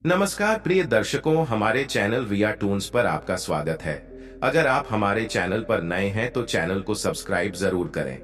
नमस्कार प्रिय दर्शकों, हमारे चैनल रिया टून्स पर आपका स्वागत है। अगर आप हमारे चैनल पर नए हैं तो चैनल को सब्सक्राइब जरूर करें।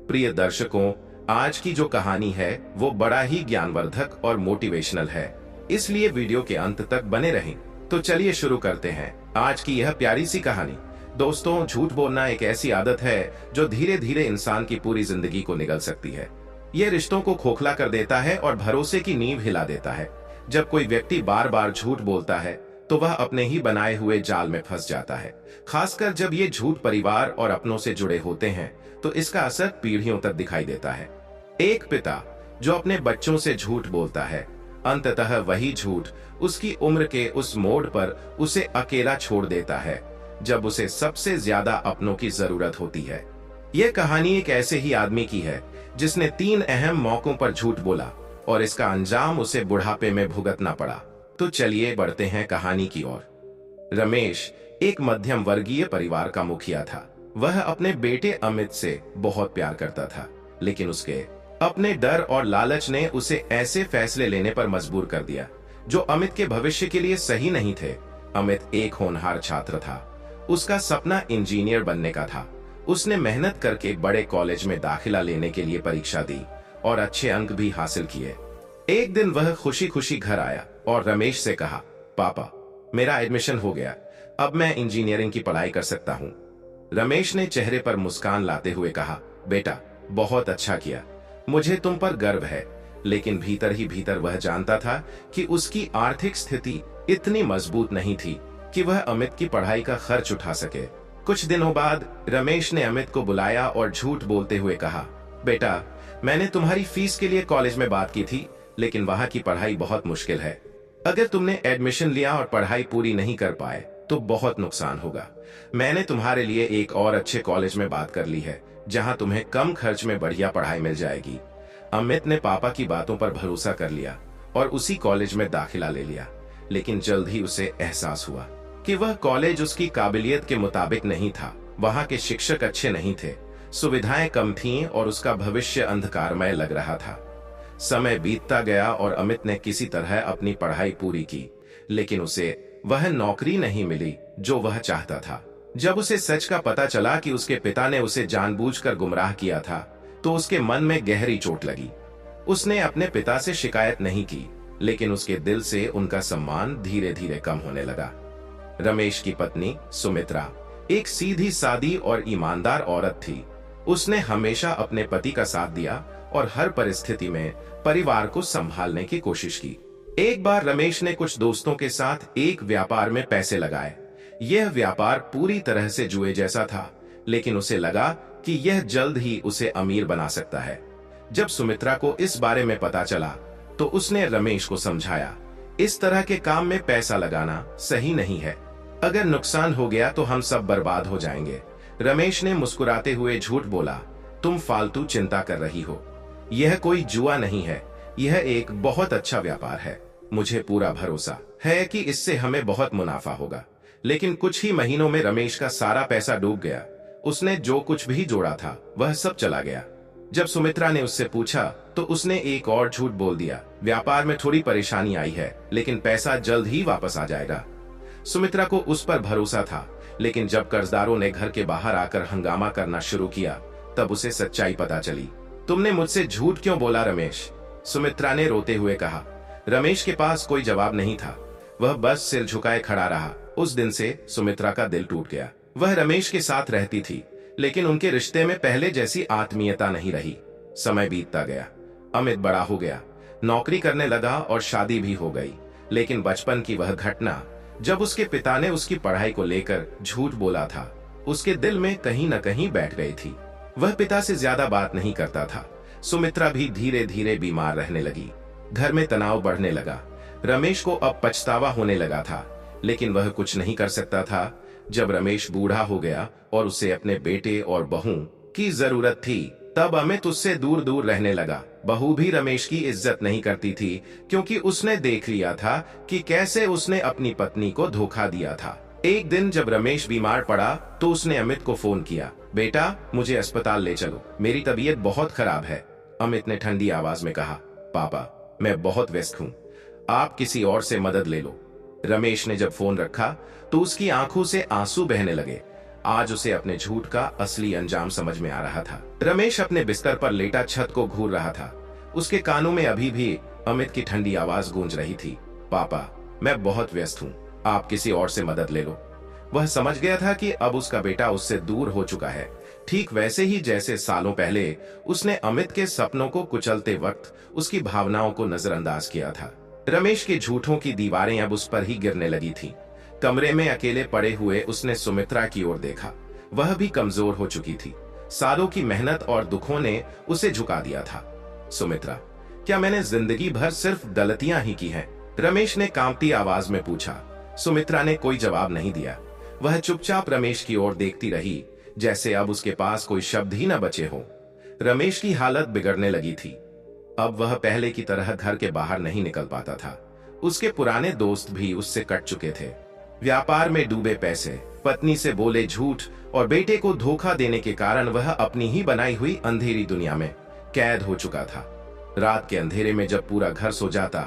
प्रिय दर्शकों, आज की जो कहानी है वो बड़ा ही ज्ञानवर्धक और मोटिवेशनल है, इसलिए वीडियो के अंत तक बने रहें। तो चलिए शुरू करते हैं आज की यह प्यारी सी कहानी। दोस्तों, झूठ बोलना एक ऐसी आदत है जो धीरे धीरे इंसान की पूरी जिंदगी को निगल सकती है। ये रिश्तों को खोखला कर देता है और भरोसे की नींव हिला देता है। जब कोई व्यक्ति बार बार झूठ बोलता है तो वह अपने ही बनाए हुए जाल में फंस जाता है। खासकर जब ये झूठ परिवार और अपनों से जुड़े होते हैं तो इसका असर पीढ़ियों तक दिखाई देता है। एक पिता जो अपने बच्चों से झूठ बोलता है, अंततः वही झूठ उसकी उम्र के उस मोड़ पर उसे अकेला छोड़ देता है जब उसे सबसे ज्यादा अपनों की जरूरत होती है। यह कहानी एक ऐसे ही आदमी की है जिसने 3 अहम मौकों पर झूठ बोला और इसका अंजाम उसे बुढ़ापे में भुगतना पड़ा। तो चलिए बढ़ते हैं कहानी की ओर। रमेश एक मध्यम वर्गीय परिवार का मुखिया था। वह अपने बेटे अमित से बहुत प्यार करता था, लेकिन उसके अपने डर और लालच ने उसे ऐसे फैसले लेने पर मजबूर कर दिया जो अमित के भविष्य के लिए सही नहीं थे। अमित एक होनहार छात्र था। उसका सपना इंजीनियर बनने का था। उसने मेहनत करके बड़े कॉलेज में दाखिला लेने के लिए परीक्षा दी और अच्छे अंक भी हासिल किए। एक दिन वह खुशी खुशी घर आया और रमेश से कहा, पापा, मेरा एडमिशन हो गया, अब मैं इंजीनियरिंग की पढ़ाई कर सकता हूँ। रमेश ने चेहरे पर मुस्कान लाते हुए कहा, बेटा, बहुत अच्छा किया, मुझे तुम पर गर्व है। लेकिन भीतर ही भीतर वह जानता था कि उसकी आर्थिक स्थिति इतनी मजबूत नहीं थी कि वह अमित की पढ़ाई का खर्च उठा सके। कुछ दिनों बाद रमेश ने अमित को बुलाया और झूठ बोलते हुए कहा, बेटा, मैंने तुम्हारी फीस के लिए कॉलेज में बात की थी, लेकिन वहां की पढ़ाई बहुत मुश्किल है। अगर तुमने एडमिशन लिया और पढ़ाई पूरी नहीं कर पाए तो बहुत नुकसान होगा। मैंने तुम्हारे लिए एक और अच्छे कॉलेज में बात कर ली है जहां तुम्हें कम खर्च में बढ़िया पढ़ाई मिल जाएगी। अमित ने पापा की बातों पर भरोसा कर लिया और उसी कॉलेज में दाखिला ले लिया। लेकिन जल्द ही उसे एहसास हुआ कि वह कॉलेज उसकी काबिलियत के मुताबिक नहीं था। वहां के शिक्षक अच्छे नहीं थे, सुविधाएं कम थीं और उसका भविष्य अंधकारमय लग रहा था। समय बीतता गया और अमित ने किसी तरह अपनी पढ़ाई पूरी की, लेकिन उसे वह नौकरी नहीं मिली जो वह चाहता था। जब उसे सच का पता चला कि उसके पिता ने उसे जानबूझकर गुमराह किया था तो उसके मन में गहरी चोट लगी। उसने अपने पिता से शिकायत नहीं की, लेकिन उसके दिल से उनका सम्मान धीरे धीरे कम होने लगा। रमेश की पत्नी सुमित्रा एक सीधी सादी और ईमानदार औरत थी। उसने हमेशा अपने पति का साथ दिया और हर परिस्थिति में परिवार को संभालने की कोशिश की। एक बार रमेश ने कुछ दोस्तों के साथ एक व्यापार में पैसे लगाए। यह व्यापार पूरी तरह से जुए जैसा था, लेकिन उसे लगा कि यह जल्द ही उसे अमीर बना सकता है। जब सुमित्रा को इस बारे में पता चला तो उसने रमेश को समझाया, इस तरह के काम में पैसा लगाना सही नहीं है। अगर नुकसान हो गया तो हम सब बर्बाद हो जाएंगे। रमेश ने मुस्कुराते हुए झूठ बोला, तुम फालतू चिंता कर रही हो, यह कोई जुआ नहीं है, यह एक बहुत अच्छा व्यापार है। मुझे पूरा भरोसा है कि इससे हमें बहुत मुनाफा होगा। लेकिन कुछ ही महीनों में रमेश का सारा पैसा डूब गया। उसने जो कुछ भी जोड़ा था वह सब चला गया। जब सुमित्रा ने उससे पूछा तो उसने एक और झूठ बोल दिया, व्यापार में थोड़ी परेशानी आई है, लेकिन पैसा जल्द ही वापस आ जाएगा। सुमित्रा को उस पर भरोसा था, लेकिन जब कर्जदारों ने घर के बाहर आकर हंगामा करना शुरू किया तब उसे सच्चाई पता चली। तुमने मुझसे झूठ क्यों बोला रमेश? सुमित्रा ने रोते हुए कहा। रमेश के पास कोई जवाब नहीं था, वह बस सिर झुकाए खड़ा रहा। उस दिन से सुमित्रा का दिल टूट गया। वह रमेश के साथ रहती थी, लेकिन उनके रिश्ते में पहले जैसी आत्मीयता नहीं रही। समय बीतता गया, अमित बड़ा हो गया, नौकरी करने लगा और शादी भी हो गई। लेकिन बचपन की वह घटना जब उसके पिता ने उसकी पढ़ाई को लेकर झूठ बोला था, उसके दिल में कहीं न कहीं बैठ गई थी। वह पिता से ज्यादा बात नहीं करता था। सुमित्रा भी धीरे धीरे बीमार रहने लगी। घर में तनाव बढ़ने लगा। रमेश को अब पछतावा होने लगा था, लेकिन वह कुछ नहीं कर सकता था। जब रमेश बूढ़ा हो गया और उसे अपने बेटे और बहू की जरूरत थी, तब अमित उससे दूर दूर रहने लगा। बहू भी रमेश की इज्जत नहीं करती थी, क्योंकि उसने देख लिया था कि कैसे उसने अपनी पत्नी को धोखा दिया था। एक दिन जब रमेश बीमार पड़ा तो उसने अमित को फोन किया, बेटा, मुझे अस्पताल ले चलो, मेरी तबीयत बहुत खराब है। अमित ने ठंडी आवाज में कहा, पापा, मैं बहुत व्यस्त हूँ, आप किसी और से मदद ले लो। रमेश ने जब फोन रखा तो उसकी आंखों से आंसू बहने लगे। आज उसे अपने झूठ का असली अंजाम समझ में आ रहा था। रमेश अपने बिस्तर पर लेटा छत को घूर रहा था। उसके कानों में अभी भी अमित की ठंडी आवाज गूंज रही थी, पापा, मैं बहुत व्यस्त हूँ, आप किसी और से मदद ले लो। वह समझ गया था कि अब उसका बेटा उससे दूर हो चुका है, ठीक वैसे ही जैसे सालों पहले उसने अमित के सपनों को कुचलते वक्त उसकी भावनाओं को नजरअंदाज किया था। रमेश के झूठों की दीवारें अब उस पर ही गिरने लगी थीं। कमरे में अकेले पड़े हुए उसने सुमित्रा की ओर देखा। वह भी कमजोर हो चुकी थी। सालों की मेहनत और दुखों ने उसे झुका दिया था। सुमित्रा, क्या मैंने जिंदगी भर सिर्फ गलतियां ही की हैं? रमेश ने कांपती आवाज में पूछा। सुमित्रा ने कोई जवाब नहीं दिया। वह चुपचाप रमेश की ओर देखती रही, जैसे अब उसके पास कोई शब्द ही न बचे हों। रमेश की हालत बिगड़ने लगी थी। अब वह पहले की तरह घर के बाहर नहीं निकल पाता था। उसके पुराने दोस्त भी उससे कट चुके थे। व्यापार में डूबे पैसे, पत्नी से बोले झूठ और बेटे को धोखा देने के कारण वह अपनी ही बनाई हुई अंधेरी दुनिया में कैद हो चुका था। रात के अंधेरे में जब पूरा घर सो जाता,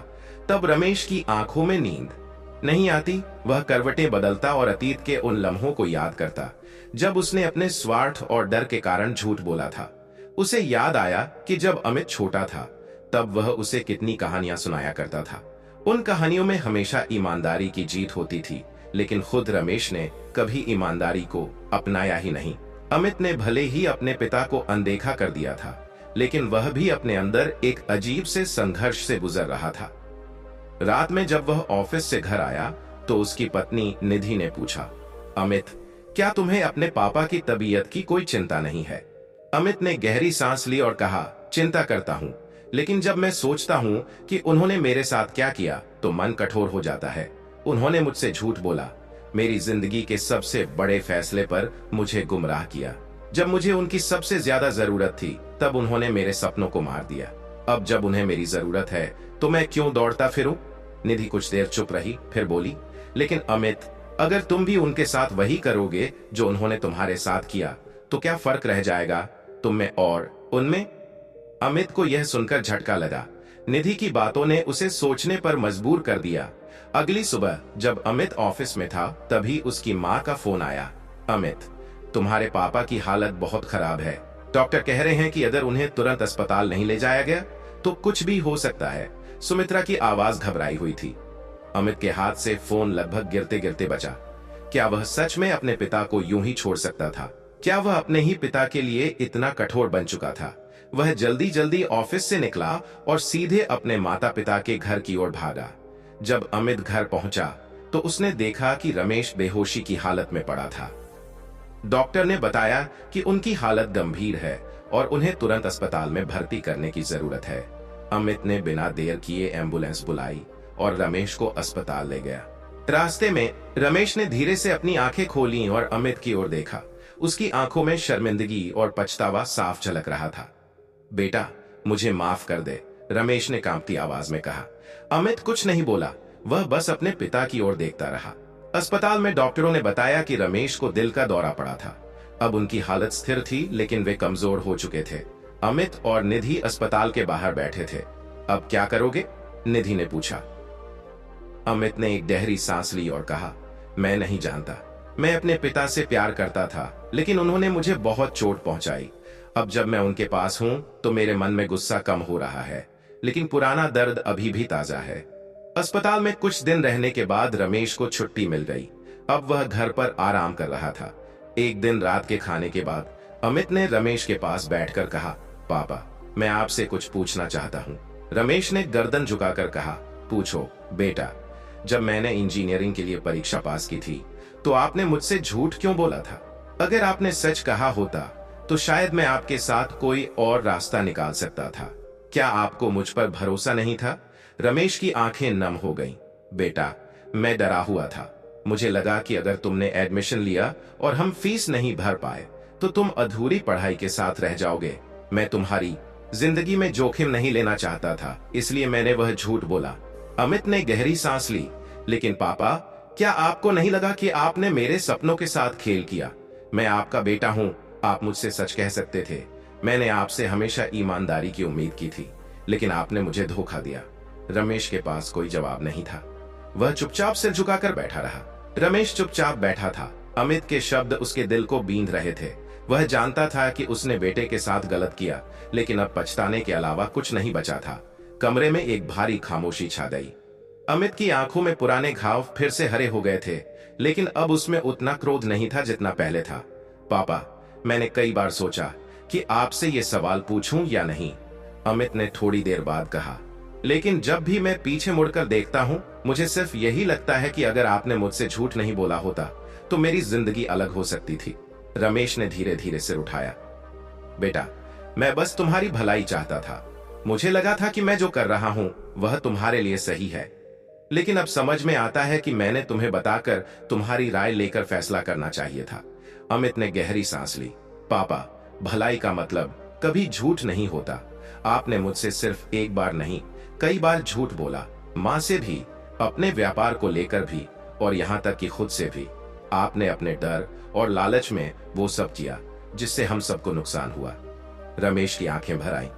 तब रमेश की आंखों में नींद नहीं आती। वह करवटें बदलता और अतीत के उन लम्हों को याद करता जब उसने अपने स्वार्थ और डर के कारण झूठ बोला था। उसे याद आया कि जब अमित छोटा था तब वह उसे कितनी कहानियां सुनाया करता था। उन कहानियों में हमेशा ईमानदारी की जीत होती थी, लेकिन खुद रमेश ने कभी ईमानदारी को अपनाया ही नहीं। अमित ने भले ही अपने पिता को अनदेखा कर दिया था, लेकिन वह भी अपने अंदर एक अजीब से संघर्ष से गुजर रहा था। रात में जब वह ऑफिस से घर आया तो उसकी पत्नी निधि ने पूछा, अमित, क्या तुम्हें अपने पापा की तबीयत की कोई चिंता नहीं है? अमित ने गहरी सांस ली और कहा, चिंता करता हूँ, लेकिन जब मैं सोचता हूँ कि उन्होंने मेरे साथ क्या किया तो मन कठोर हो जाता है। उन्होंने मुझसे झूठ बोला, मेरी जिंदगी के सबसे बड़े फैसले पर मुझे गुमराह किया। जब मुझे उनकी सबसे ज्यादा जरूरत थी तब उन्होंने मेरे सपनों को मार दिया। अब जब उन्हें मेरी जरूरत है तो मैं क्यों दौड़ता फिरूं? निधि कुछ देर चुप रही, फिर बोली, लेकिन अमित, अगर तुम भी उनके साथ वही करोगे जो उन्होंने तुम्हारे साथ किया तो क्या फर्क रह जाएगा तुम में और उनमें? अमित को यह सुनकर झटका लगा। निधि की बातों ने उसे सोचने पर मजबूर कर दिया। अगली सुबह जब अमित ऑफिस में था तभी उसकी माँ का फोन आया, अमित, तुम्हारे पापा की हालत बहुत खराब है। डॉक्टर कह रहे हैं कि अगर उन्हें तुरंत अस्पताल नहीं ले जाया गया तो कुछ भी हो सकता है। सुमित्रा की आवाज घबराई हुई थी। अमित के हाथ से फोन लगभग गिरते गिरते बचा। क्या वह सच में अपने पिता को यूं ही छोड़ सकता था? क्या वह अपने ही पिता के लिए इतना कठोर बन चुका था? वह जल्दी जल्दी ऑफिस से निकला और सीधे अपने माता पिता के घर की ओर भागा। जब अमित घर पहुंचा तो उसने देखा कि रमेश बेहोशी की हालत में पड़ा था। डॉक्टर ने बताया कि उनकी हालत गंभीर है और उन्हें तुरंत अस्पताल में भर्ती करने की जरूरत है। अमित ने बिना देर किए एम्बुलेंस बुलाई और रमेश को अस्पताल ले गया। रास्ते में रमेश ने धीरे से अपनी आंखें खोली और अमित की ओर देखा। उसकी आंखों में शर्मिंदगी और पछतावा साफ झलक रहा था। बेटा, मुझे माफ कर दे, रमेश ने कांपती आवाज में कहा। अमित कुछ नहीं बोला, वह बस अपने पिता की ओर देखता रहा। अस्पताल में डॉक्टरों ने बताया कि रमेश को दिल का दौरा पड़ा था। अब उनकी हालत स्थिर थी, लेकिन वे कमजोर हो चुके थे। अमित और निधि अस्पताल के बाहर बैठे थे। अब क्या करोगे? निधि ने पूछा। अमित ने एक गहरी सांस ली और कहा, मैं नहीं जानता। मैं अपने पिता से प्यार करता था, लेकिन उन्होंने मुझे बहुत चोट पहुंचाई। अब जब मैं उनके पास हूं तो मेरे मन में गुस्सा कम हो रहा है, लेकिन पुराना दर्द अभी भी ताजा है। अस्पताल में कुछ दिन रहने के बाद रमेश को छुट्टी मिल गई। अब वह घर पर आराम कर रहा था। एक दिन रात के खाने के बाद अमित ने रमेश के पास बैठकर कहा, पापा, मैं आपसे कुछ पूछना चाहता हूँ। रमेश ने गर्दन झुकाकर कहा, पूछो बेटा। जब मैंने इंजीनियरिंग के लिए परीक्षा पास की थी तो आपने मुझसे झूठ क्यों बोला था? अगर आपने सच कहा होता तो शायद मैं आपके साथ कोई और रास्ता निकाल सकता था। क्या आपको मुझ पर भरोसा नहीं था? रमेश की आंखें नम हो गईं। बेटा, मैं डरा हुआ था। मुझे लगा कि अगर तुमने एडमिशन लिया और हम फीस नहीं भर पाए तो तुम अधूरी पढ़ाई के साथ रह जाओगे। मैं तुम्हारी जिंदगी में जोखिम नहीं लेना चाहता था, इसलिए मैंने वह झूठ बोला। अमित ने गहरी सांस ली। लेकिन पापा, क्या आपको नहीं लगा कि आपने मेरे सपनों के साथ खेल किया? मैं आपका बेटा हूं, आप मुझसे सच कह सकते थे। मैंने आपसे हमेशा ईमानदारी की उम्मीद की थी, लेकिन आपने मुझे धोखा दिया। रमेश के पास कोई जवाब नहीं था। वह चुपचाप सिर झुकाकर बैठा रहा। रमेश चुपचाप बैठा था। अमित के शब्द उसके दिल को बींध रहे थे। वह जानता था कि उसने बेटे के साथ गलत किया, लेकिन अब पछताने के अलावा कुछ नहीं बचा था। कमरे में एक भारी खामोशी छा गई। अमित की आंखों में पुराने घाव फिर से हरे हो गए थे, लेकिन अब उसमें उतना क्रोध नहीं था जितना पहले था। पापा, मैंने कई बार सोचा कि आपसे ये सवाल पूछूं या नहीं, अमित ने थोड़ी देर बाद कहा। लेकिन जब भी मैं पीछे मुड़कर देखता हूं, मुझे सिर्फ यही लगता है कि अगर आपने मुझसे झूठ नहीं बोला होता तो मेरी जिंदगी अलग हो सकती थी। रमेश ने धीरे धीरे सिर उठाया। बेटा, मैं बस तुम्हारी भलाई चाहता था। मुझे लगा था कि मैं जो कर रहा हूं वह तुम्हारे लिए सही है, लेकिन अब समझ में आता है कि मैंने तुम्हें बताकर तुम्हारी राय लेकर फैसला करना चाहिए था। अमित ने गहरी सांस ली। पापा, भलाई का मतलब कभी झूठ नहीं होता। आपने मुझसे सिर्फ एक बार नहीं, कई बार झूठ बोला। माँ से भी, अपने व्यापार को लेकर भी, और यहाँ तक कि खुद से भी। आपने अपने डर और लालच में वो सब किया जिससे हम सबको नुकसान हुआ। रमेश की आंखें भर आईं।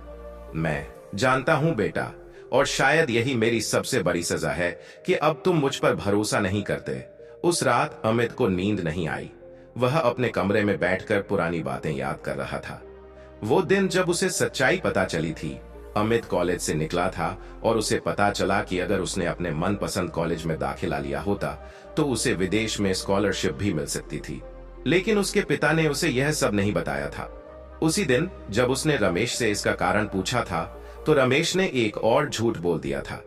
मैं जानता हूं बेटा, और शायद यही मेरी सबसे बड़ी सजा है कि अब तुम मुझ पर भरोसा नहीं करते। उस रात अमित को नींद नहीं आई। वह अपने कमरे में बैठकर पुरानी बातें याद कर रहा था। वो दिन जब उसे सच्चाई पता चली थी। अमित कॉलेज से निकला था और उसे पता चला कि अगर उसने अपने मनपसंद कॉलेज में दाखिला लिया होता तो उसे विदेश में स्कॉलरशिप भी मिल सकती थी, लेकिन उसके पिता ने उसे यह सब नहीं बताया था। उसी दिन जब उसने रमेश से इसका कारण पूछा था तो रमेश ने एक और झूठ बोल दिया था।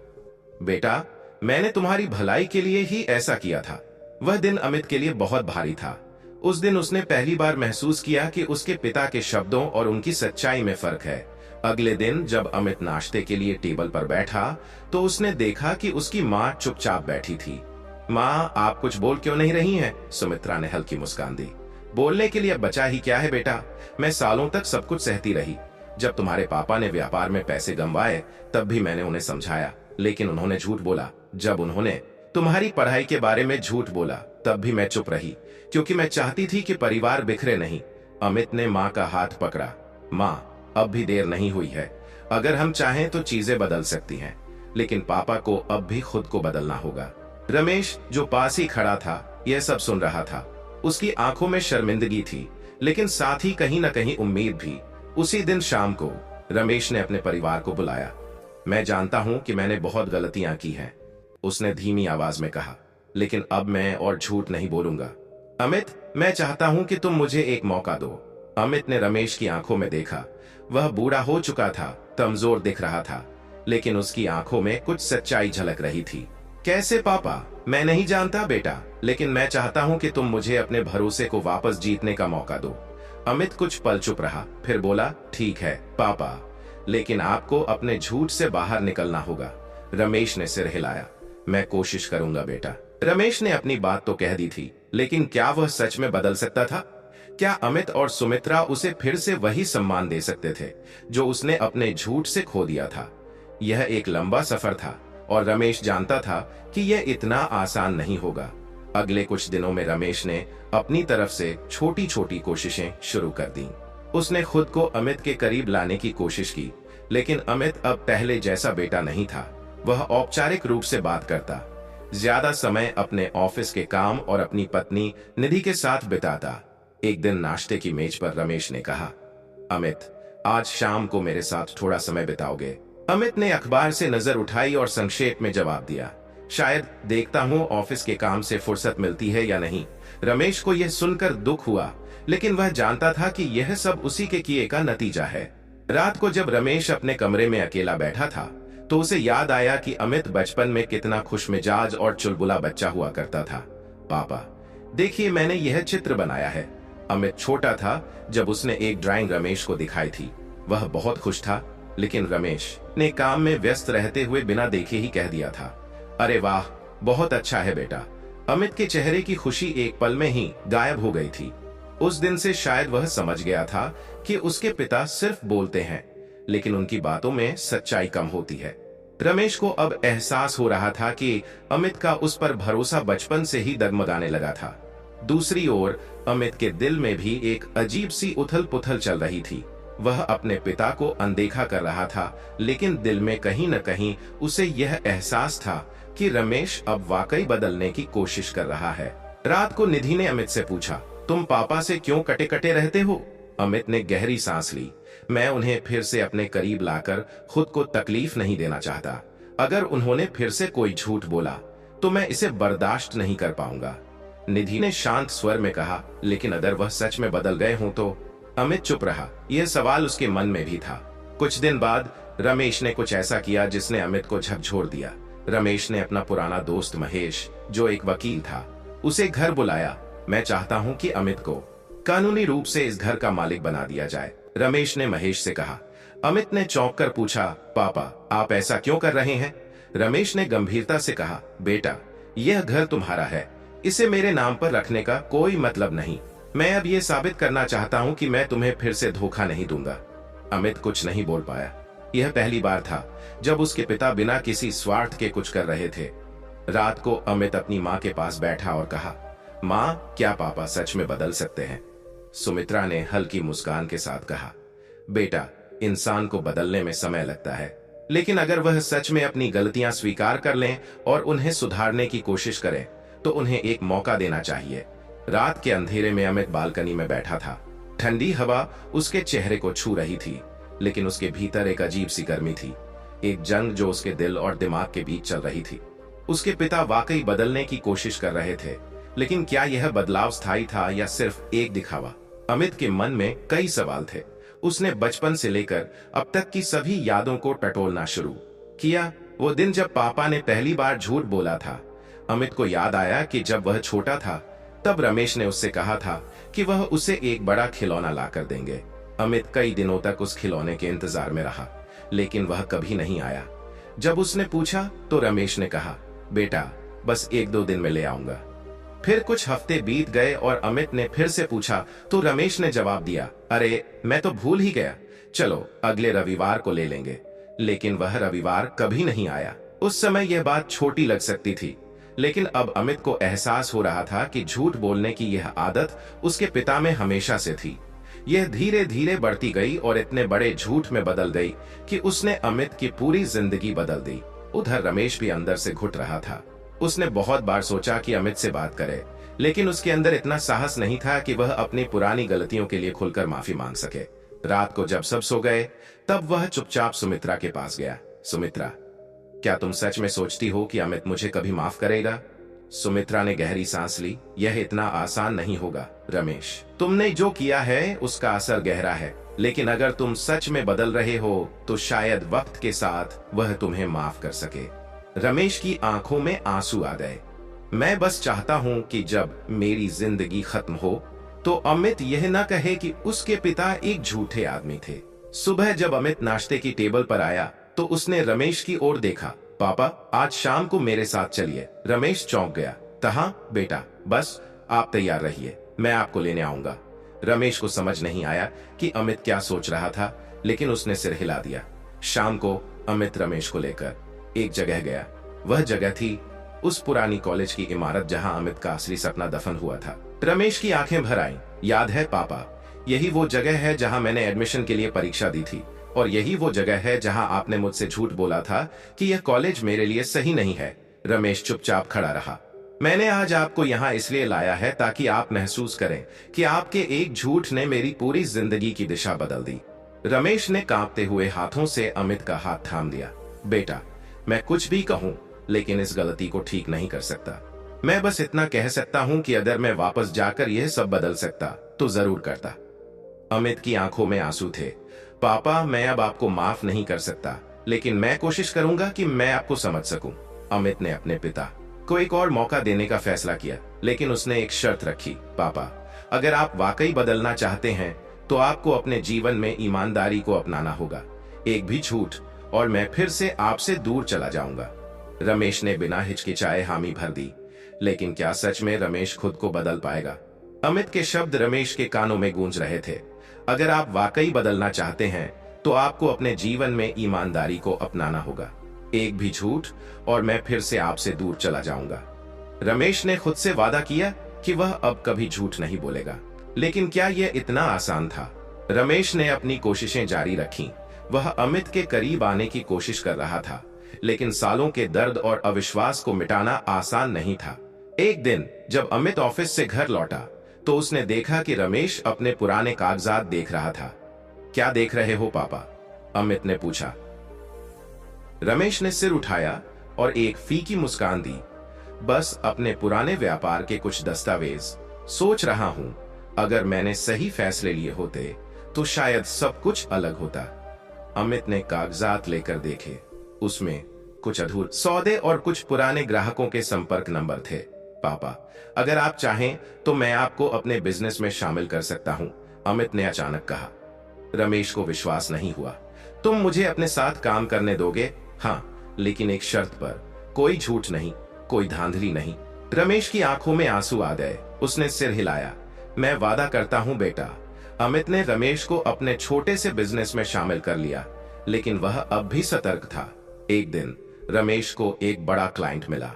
बेटा, मैंने तुम्हारी भलाई के लिए ही ऐसा किया था। वह दिन अमित के लिए बहुत भारी था। उस दिन उसने पहली बार महसूस किया कि उसके पिता के शब्दों और उनकी सच्चाई में फर्क है। अगले दिन जब अमित नाश्ते के लिए टेबल पर बैठा तो उसने देखा कि उसकी माँ चुपचाप बैठी थी। माँ, आप कुछ बोल क्यों नहीं रही हैं? सुमित्रा ने हल्की मुस्कान दी। बोलने के लिए अब बचा ही क्या है बेटा? मैं सालों तक सब कुछ सहती रही। जब तुम्हारे पापा ने व्यापार में पैसे गंवाए तब भी मैंने उन्हें समझाया, लेकिन उन्होंने झूठ बोला। जब उन्होंने तुम्हारी पढ़ाई के बारे में झूठ बोला तब भी मैं चुप रही, क्योंकि मैं चाहती थी कि परिवार बिखरे नहीं। अमित ने माँ का हाथ पकड़ा। माँ, अब भी देर नहीं हुई है। अगर हम चाहें तो चीजें बदल सकती हैं, लेकिन पापा को अब भी खुद को बदलना होगा। रमेश, जो पास ही खड़ा था, यह सब सुन रहा था। उसकी आंखों में शर्मिंदगी थी, लेकिन साथ ही कहीं न कहीं उम्मीद भी। उसी दिन शाम को रमेश ने अपने परिवार को बुलाया। मैं जानता हूं कि मैंने बहुत गलतियां की हैं, उसने धीमी आवाज में कहा, लेकिन अब मैं और झूठ नहीं बोलूंगा। अमित, मैं चाहता हूं कि तुम मुझे एक मौका दो। अमित ने रमेश की आंखों में देखा। वह बूढ़ा हो चुका था, कमजोर दिख रहा था, लेकिन उसकी आंखों में कुछ सच्चाई झलक रही थी। कैसे पापा? मैं नहीं जानता बेटा, लेकिन मैं चाहता हूं कि तुम मुझे अपने भरोसे को वापस जीतने का मौका दो। अमित कुछ पल चुप रहा, फिर बोला, ठीक है पापा, लेकिन आपको अपने झूठ से बाहर निकलना होगा। रमेश ने सिर हिलाया। मैं कोशिश करूंगा बेटा। रमेश ने अपनी बात तो कह दी थी, लेकिन क्या वह सच में बदल सकता था? क्या अमित और सुमित्रा उसे फिर से वही सम्मान दे सकते थे जो उसने अपने झूठ से खो दिया था? यह एक लंबा सफर था और रमेश जानता था कि यह इतना आसान नहीं होगा। अगले कुछ दिनों में रमेश ने अपनी तरफ से छोटी छोटी कोशिशें शुरू कर दी। उसने खुद को अमित के करीब लाने की कोशिश की, लेकिन अमित अब पहले जैसा बेटा नहीं था। वह औपचारिक रूप से बात करता, ज्यादा समय अपने ऑफिस के काम और अपनी पत्नी निधि के साथ बिताता। एक दिन नाश्ते की मेज पर रमेश ने कहा, अमित, आज शाम को मेरे साथ थोड़ा समय बिताओगे? अमित ने अखबार से नजर उठाई और संक्षेप में जवाब दिया, शायद, देखता हूँ ऑफिस के काम से फुर्सत मिलती है या नहीं। रमेश को यह सुनकर दुख हुआ, लेकिन वह जानता था कि यह सब उसी के किए का नतीजा है। रात को जब रमेश अपने कमरे में अकेला बैठा था तो उसे याद आया कि अमित बचपन में कितना खुशमिजाज और चुलबुला बच्चा हुआ करता था। पापा, देखिए, मैंने यह चित्र बनाया है। अमित छोटा था जब उसने एक ड्राइंग रमेश को दिखाई थी। वह बहुत खुश था, लेकिन रमेश ने काम में व्यस्त रहते हुए बिना देखे ही कह दिया था, अरे वाह, बहुत अच्छा है बेटा। अमित के चेहरे की खुशी एक पल में ही गायब हो गई थी। उस दिन से शायद वह समझ गया था कि उसके पिता सिर्फ बोलते हैं, लेकिन उनकी बातों में सच्चाई कम होती है। रमेश को अब एहसास हो रहा था कि अमित का उस पर भरोसा बचपन से ही डगमगाने लगा था। दूसरी ओर अमित के दिल में भी एक अजीब सी उथल पुथल चल रही थी। वह अपने पिता को अनदेखा कर रहा था, लेकिन दिल में कहीं न कहीं उसे यह एहसास था कि रमेश अब वाकई बदलने की कोशिश कर रहा है। रात को निधि ने अमित से पूछा, तुम पापा से क्यों कटे कटे रहते हो? अमित ने गहरी सांस ली। मैं उन्हें फिर से अपने करीब लाकर खुद को तकलीफ नहीं देना चाहता। अगर उन्होंने फिर से कोई झूठ बोला तो मैं इसे बर्दाश्त नहीं कर पाऊंगा। निधि ने शांत स्वर में कहा, लेकिन अगर वह सच में बदल गए हों तो? अमित चुप रहा। यह सवाल उसके मन में भी था। कुछ दिन बाद रमेश ने कुछ ऐसा किया जिसने अमित को झकझोर दिया। रमेश ने अपना पुराना दोस्त महेश, जो एक वकील था, उसे घर बुलाया। मैं चाहता हूं कि अमित को कानूनी रूप से इस घर का मालिक बना दिया जाए, रमेश ने महेश से कहा। अमित ने चौंक कर पूछा, पापा आप ऐसा क्यों कर रहे हैं? रमेश ने गंभीरता से कहा, बेटा यह घर तुम्हारा है, इसे मेरे नाम पर रखने का कोई मतलब नहीं। मैं अब यह साबित करना चाहता हूं कि मैं तुम्हें फिर से धोखा नहीं दूंगा। अमित कुछ नहीं बोल पाया। यह पहली बार था जब उसके पिता बिना किसी स्वार्थ के कुछ कर रहे थे। रात को अमित अपनी माँ के पास बैठा और कहा, माँ क्या पापा सच में बदल सकते हैं? सुमित्रा ने हल्की मुस्कान के साथ कहा, बेटा इंसान को बदलने में समय लगता है, लेकिन अगर वह सच में अपनी गलतियां स्वीकार कर लें और उन्हें सुधारने की कोशिश करें तो उन्हें एक मौका देना चाहिए। रात के अंधेरे में अमित बालकनी में बैठा था। ठंडी हवा उसके चेहरे को छू रही थी, लेकिन उसके भीतर एक अजीब सी गर्मी थी, एक जंग जो उसके दिल और दिमाग के बीच चल रही थी। उसके पिता वाकई बदलने की कोशिश कर रहे थे, लेकिन क्या यह बदलाव स्थायी था या सिर्फ एक दिखावा? अमित के मन में कई सवाल थे। उसने बचपन से लेकर अब तक की सभी यादों को टटोलना शुरू किया। वो दिन जब पापा ने पहली बार झूठ बोला था। अमित को याद आया कि जब वह छोटा था तब रमेश ने उससे कहा था कि वह उसे एक बड़ा खिलौना लाकर देंगे। अमित कई दिनों तक उस खिलौने के इंतजार में रहा, लेकिन वह कभी नहीं आया। जब उसने पूछा तो रमेश ने कहा, बेटा बस 1-2 दिन में ले आऊंगा। फिर कुछ हफ्ते बीत गए और अमित ने फिर से पूछा तो रमेश ने जवाब दिया, अरे मैं तो भूल ही गया, चलो अगले रविवार को ले लेंगे। लेकिन वह रविवार कभी नहीं आया। उस समय यह बात छोटी लग सकती थी, लेकिन अब अमित को एहसास हो रहा था कि झूठ बोलने की यह आदत उसके पिता में हमेशा से थी। यह धीरे धीरे बढ़ती गई और इतने बड़े झूठ में बदल गई कि उसने अमित की पूरी जिंदगी बदल दी। उधर रमेश भी अंदर से घुट रहा था। उसने बहुत बार सोचा कि अमित से बात करे, लेकिन उसके अंदर इतना साहस नहीं था कि वह अपनी पुरानी गलतियों के लिए खुलकर माफी मांग सके। रात को जब सब सो गए तब वह चुपचाप सुमित्रा के पास गया। सुमित्रा, क्या तुम सच में सोचती हो कि अमित मुझे कभी माफ करेगा? सुमित्रा ने गहरी सांस ली। यह इतना आसान नहीं होगा रमेश। तुमने जो किया है उसका असर गहरा है, लेकिन अगर तुम सच में बदल रहे हो तो शायद वक्त के साथ वह तुम्हें माफ कर सके। रमेश की आंखों में आंसू आ गए। मैं बस चाहता हूं कि जब मेरी जिंदगी खत्म हो तो अमित यह न कहे कि उसके पिता एक झूठे आदमी थे। सुबह जब अमित नाश्ते की टेबल पर आया तो उसने रमेश की ओर देखा। पापा आज शाम को मेरे साथ चलिए। रमेश चौंक गया। कहाँ बेटा? बस आप तैयार रहिए, मैं आपको लेने आऊंगा। रमेश को समझ नहीं आया कि अमित क्या सोच रहा था, लेकिन उसने सिर हिला दिया। शाम को अमित रमेश को लेकर एक जगह गया। वह जगह थी उस पुरानी कॉलेज की इमारत जहां अमित का असली सपना दफन हुआ था। रमेश की आंखें भर आईं। याद है पापा, यही वो जगह है जहां मैंने एडमिशन के लिए परीक्षा दी थी, और यही वो जगह है जहां आपने मुझसे झूठ बोला था कि यह कॉलेज मेरे लिए सही नहीं है। रमेश चुपचाप खड़ा रहा। मैंने आज आपको यहाँ इसलिए लाया है ताकि आप महसूस करें कि आपके एक झूठ ने मेरी पूरी जिंदगी की दिशा बदल दी। रमेश ने कांपते हुए हाथों से अमित का हाथ थाम लिया। बेटा, मैं कुछ भी कहूं लेकिन इस गलती को ठीक नहीं कर सकता। मैं बस इतना कह सकता हूं कि अगर मैं वापस जाकर यह सब बदल सकता तो जरूर करता। अमित की आंखों में आंसू थे। पापा, मैं अब आपको माफ नहीं कर सकता, लेकिन मैं कोशिश करूंगा कि मैं आपको समझ सकूं। अमित ने अपने पिता को एक और मौका देने का फैसला किया, लेकिन उसने एक शर्त रखी। पापा, अगर आप वाकई बदलना चाहते हैं तो आपको अपने जीवन में ईमानदारी को अपनाना होगा। एक भी झूठ और मैं फिर से आपसे दूर चला जाऊंगा। रमेश ने बिना हिचकिचाए हामी भर दी। लेकिन क्या सच में रमेश खुद को बदल पाएगा? अमित के शब्द रमेश के कानों में गूंज रहे थे। अगर आप वाकई बदलना चाहते हैं तो आपको अपने जीवन में ईमानदारी को अपनाना होगा। एक भी झूठ और मैं फिर से आपसे दूर चला जाऊंगा। रमेश ने खुद से वादा किया कि वह अब कभी झूठ नहीं बोलेगा। लेकिन क्या यह इतना आसान था? रमेश ने अपनी कोशिशें जारी रखी। वह अमित के करीब आने की कोशिश कर रहा था, लेकिन सालों के दर्द और अविश्वास को मिटाना आसान नहीं था। एक दिन जब अमित ऑफिस से घर लौटा तो उसने देखा कि रमेश अपने पुराने कागजात देख रहा था। क्या देख रहे हो पापा? अमित ने पूछा। रमेश ने सिर उठाया और एक फीकी मुस्कान दी। बस अपने पुराने व्यापार के कुछ दस्तावेज। सोच रहा हूं, अगर मैंने सही फैसले लिए होते तो शायद सब कुछ अलग होता। अमित ने कागजात लेकर देखे। उसमें कुछ अधूरे सौदे और कुछ पुराने ग्राहकों के संपर्क नंबर थे। पापा, अगर आप चाहें तो मैं आपको अपने बिजनेस में शामिल कर सकता हूं, अमित ने अचानक कहा। रमेश को विश्वास नहीं हुआ। तुम मुझे अपने साथ काम करने दोगे? हाँ, लेकिन एक शर्त पर। कोई झूठ नहीं, कोई धांधली नहीं। रमेश की आंखों में आंसू आ गए। उसने सिर हिलाया। मैं वादा करता हूं बेटा। अमित ने रमेश को अपने छोटे से बिजनेस में शामिल कर लिया, लेकिन वह अब भी सतर्क था। एक दिन रमेश को एक बड़ा क्लाइंट मिला।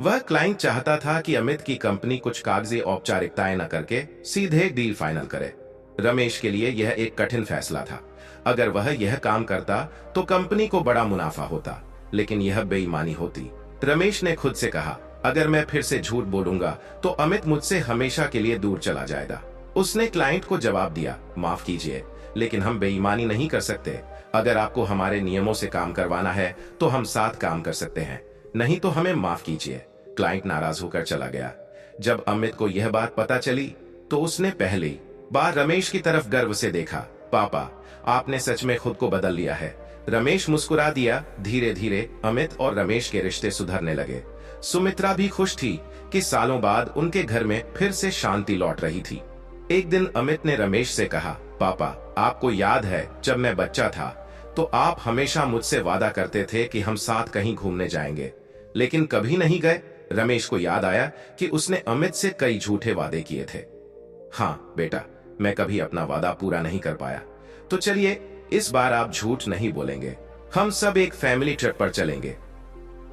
वह क्लाइंट चाहता था कि अमित की कंपनी कुछ कागजी औपचारिकताएं न करके सीधे डील फाइनल करे। रमेश के लिए यह एक कठिन फैसला था। अगर वह यह काम करता तो कंपनी को बड़ा मुनाफा होता, लेकिन यह बेईमानी होती। रमेश ने खुद से कहा, अगर मैं फिर से झूठ बोलूंगा तो अमित मुझसे हमेशा के लिए दूर चला जाएगा। उसने क्लाइंट को जवाब दिया, माफ कीजिए, लेकिन हम बेईमानी नहीं कर सकते। अगर आपको हमारे नियमों से काम करवाना है तो हम साथ काम कर सकते हैं, नहीं तो हमें माफ कीजिए। क्लाइंट नाराज होकर चला गया। जब अमित को यह बात पता चली तो उसने पहली बार रमेश की तरफ गर्व से देखा। पापा, आपने सच में खुद को बदल लिया है। रमेश मुस्कुरा दिया। धीरे धीरे अमित और रमेश के रिश्ते सुधरने लगे। सुमित्रा भी खुश थी कि सालों बाद उनके घर में फिर से शांति लौट रही थी। एक दिन अमित ने रमेश से कहा, पापा, आपको याद है जब मैं बच्चा था तो आप हमेशा मुझसे वादा करते थे कि हम साथ कहीं घूमने जाएंगे, लेकिन कभी नहीं गए। रमेश को याद आया कि उसने अमित से कई झूठे वादे किए थे। हाँ बेटा, मैं कभी अपना वादा पूरा नहीं कर पाया। तो चलिए, इस बार आप झूठ नहीं बोलेंगे। हम सब एक फैमिली ट्रिप पर चलेंगे।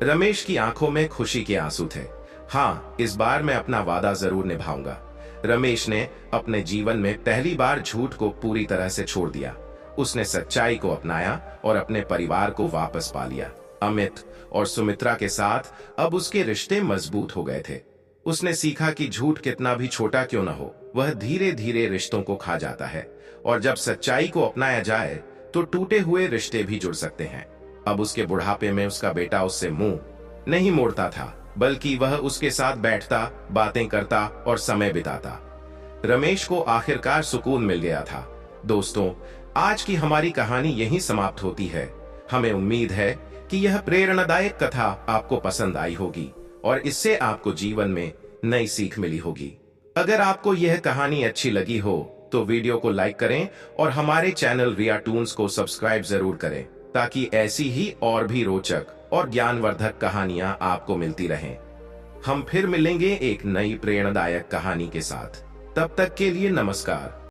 रमेश की आंखों में खुशी के आंसू थे। हाँ, इस बार मैं अपना वादा जरूर निभाऊंगा। रमेश ने अपने जीवन में पहली बार झूठ को पूरी तरह से छोड़ दिया। उसने सच्चाई को अपनाया और अपने परिवार को वापस पा लिया। अमित और सुमित्रा के साथ अब उसके रिश्ते मजबूत हो गए थे। उसने सीखा कि झूठ कितना भी छोटा क्यों न हो, वह धीरे धीरे रिश्तों को खा जाता है, और जब सच्चाई को अपनाया जाए तो टूटे हुए रिश्ते भी जुड़ सकते हैं। अब उसके बुढ़ापे में उसका बेटा उससे मुंह नहीं मोड़ता था, बल्कि वह उसके साथ बैठता, बातें करता और समय बिताता। रमेश को आखिरकार सुकून मिल गया था। दोस्तों, आज की हमारी कहानी यहीं समाप्त होती है। हमें उम्मीद है कि यह प्रेरणादायक कथा आपको पसंद आई होगी और इससे आपको जीवन में नई सीख मिली होगी। अगर आपको यह कहानी अच्छी लगी हो तो वीडियो को लाइक करें और हमारे चैनल रिया टून्स को सब्सक्राइब जरूर करें, ताकि ऐसी ही और भी रोचक और ज्ञानवर्धक कहानियां आपको मिलती रहें। हम फिर मिलेंगे एक नई प्रेरणादायक कहानी के साथ। तब तक के लिए नमस्कार।